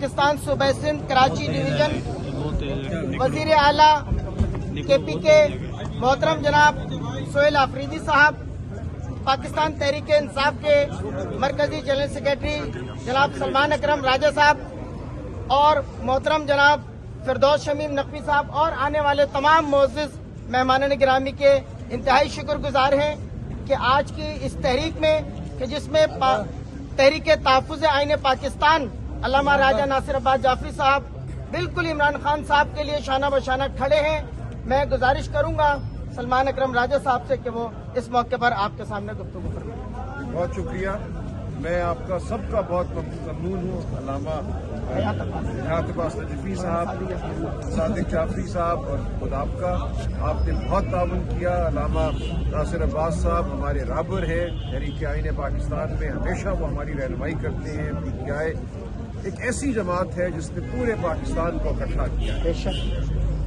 पाकिस्तान सूबे सिंध कराची डिवीजन वजीर आला KPK मोहतरम जनाब सोहेल आफरीदी साहब, पाकिस्तान तहरीक इंसाफ के मरकजी जनरल सेक्रेटरी जनाब सलमान अकरम राजा साहब और मोहतरम जनाब फिरदौस शमीम नकवी साहब और आने वाले तमाम मोअज़्ज़िज़ मेहमानान गिरामी के इंतहाई शुक्रगुजार हैं कि आज की इस तहरीक में कि जिसमें तहरीक तहफ़्फ़ुज़ आईन पाकिस्तान अल्लामा राजा नासिर अब्बास जाफरी साहब बिल्कुल इमरान खान साहब के लिए शाना बशाना खड़े हैं। मैं गुजारिश करूंगा सलमान अकरम राजा साहब से कि वो इस मौके पर आपके सामने गुफ्तगू करें। बहुत शुक्रिया। मैं आपका सबका बहुत ममनून हूँ। अल्लामा हयात अब्बास नजफी साहब, सादिक जाफरी साहब और खुद आपका, आपने बहुत ताउन किया। अल्लामा नासिर अब्बास साहब हमारे राबर हैं तहरीक आईन पाकिस्तान में, हमेशा वो हमारी रहनुमाई करते हैं। PTI एक ऐसी जमात है जिसने पूरे पाकिस्तान को इकट्ठा किया है।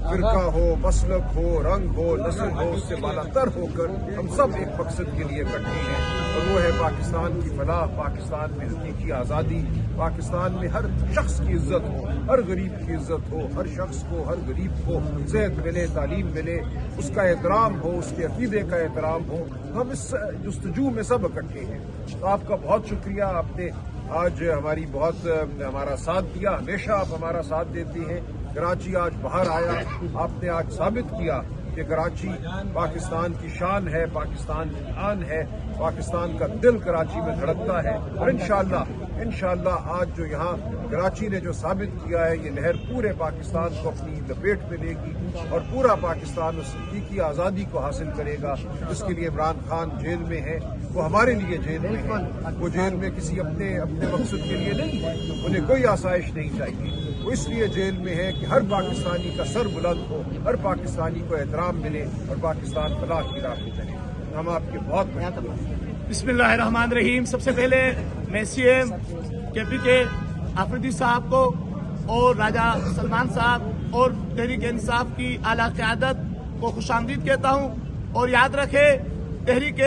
फिरका हो, मसलक हो, रंग हो, नस्ल हो, उससे बालातर होकर हम सब एक मकसद के लिए इकट्ठे हैं और वो है पाकिस्तान की फलाह, पाकिस्तान में हकीकी आज़ादी, पाकिस्तान में हर शख्स की इज्जत हो, हर गरीब की इज्जत हो, हर शख्स को, हर गरीब को सेहत मिले, तालीम मिले, उसका एहतराम हो, उसके अकीदे का एहतराम हो। हम इस जुस्तजू में सब इकट्ठे हैं। तो आपका बहुत शुक्रिया। आपने आज हमारा साथ दिया। हमेशा आप हमारा साथ देते हैं। कराची आज बाहर आया, आपने आज साबित किया कि कराची पाकिस्तान की शान है, पाकिस्तान की आन है, पाकिस्तान का दिल कराची में धड़कता है। और इंशाअल्लाह आज जो यहाँ कराची ने जो साबित किया है, ये लहर पूरे पाकिस्तान को अपनी लपेट में लेगी और पूरा पाकिस्तान उस हकीकी आज़ादी को हासिल करेगा जिसके लिए इमरान खान जेल में है। वो हमारे लिए जेल में है, वो जेल में किसी अपने मकसद के लिए नहीं है। उन्हें कोई आसाइश नहीं चाहिए। वो इसलिए जेल में है कि हर पाकिस्तानी का सर बुलंद हो, हर पाकिस्तानी को एहतराम मिले और पाकिस्तान फलाह की राह पे चले। हम आपके बहुत बिस्मिल्लाहिर्रहमानिर्रहीम। सबसे पहले मैं CM KPK आफरीदी साहब को और राजा सलमान साहब और तहरीक इंसाफ की आला क़यादत को खुशामदीद कहता हूँ। और याद रखे, तहरीक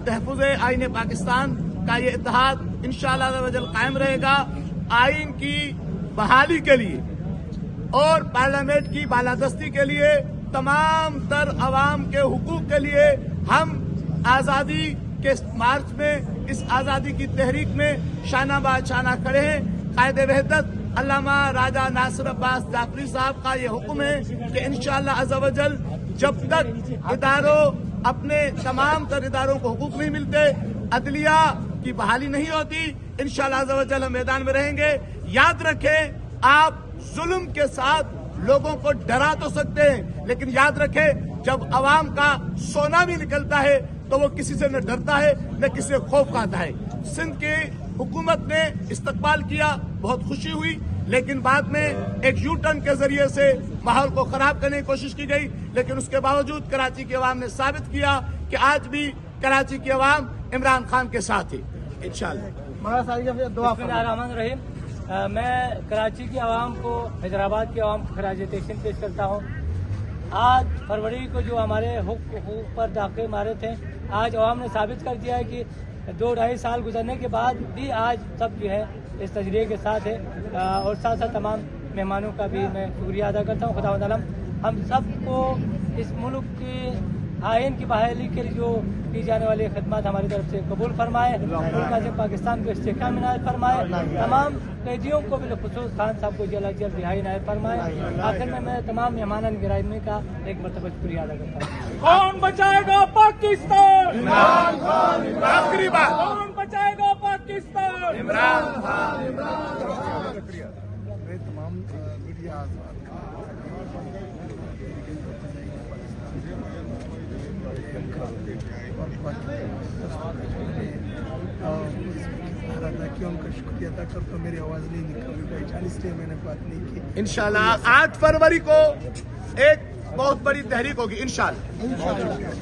तहफ़्फ़ुज़ आईन पाकिस्तान का ये इत्तेहाद इंशाअल्लाह वजल कायम रहेगा। आइन की बहाली के लिए और पार्लियामेंट की बालादस्ती के लिए, तमाम तर अवाम के हुकूक के लिए हम आज़ादी के मार्च में, इस आज़ादी की तहरीक में शाना बाशाना खड़े हैं। कायदे वहदत अल्लामा राजा नासिर अब्बास जाफरी साहब का ये हुक्म है कि इंशाअल्लाह अज़्ज़ा वजल जब तक इदारों अपने तमाम तर इदारों को हुकूक नहीं मिलते, अदलिया की बहाली नहीं होती, इंशाअल्लाह अज़्ज़ा वजल हम मैदान में रहेंगे। याद रखें, आप जुल्म के साथ लोगों को डरा तो सकते हैं, लेकिन याद रखें जब अवाम का सोना भी निकलता है तो वो किसी से न डरता है न किसी से खौफ खाता है। सिंध की हुकूमत ने इस्तकबाल किया, बहुत खुशी हुई, लेकिन बाद में एक यू टर्न के जरिए से माहौल को खराब करने की कोशिश की गई। लेकिन उसके बावजूद कराची की अवाम ने साबित किया कि आज भी कराची की अवाम इमरान खान के साथ है। बिस्मिल्लाहिर्रहमानिर्रहीम। मैं कराची की आवाम को, हैदराबाद की आवाम को खराज तहसीन पेश करता हूँ। आज फरवरी को जो हमारे हुकूक पर डाके मारे थे, आज आवाम ने साबित कर दिया है कि 2-2.5 साल गुजरने के बाद भी आज सब जो है इस तजरिए के साथ है। और साथ साथ तमाम मेहमानों का भी मैं शुक्रिया अदा करता हूँ। खुदा आलम हम सबको इस मुल्क की आइन की बहाली के लिए जो की जाने वाली खिदमत हमारी तरफ से कबूल फरमाए, मुल्क पाकिस्तान को इस्तेहकाम इनायत फरमाए, तमाम कैदियों को बिलखुसूस खान साहब को जल्द जल्द रिहाई इनायत फरमाए। आखिर में मैं तमाम मेहमान गिरामी का एक मरतबा शुक्रिया अदा करता हूँ। कौन बचाएगा पाकिस्तान? इमरान खान। आखिरी बात, कौन बचाएगा पाकिस्तान? इमरान खान। मैं तमाम मीडिया कि उनका शुक्रिया अदा करता। मेरी आवाज़ नहीं निकल रही भाई, इसलिए मैंने बात नहीं की। इंशाल्लाह 8 फरवरी को एक बहुत बड़ी तहरीक होगी इंशाल्लाह।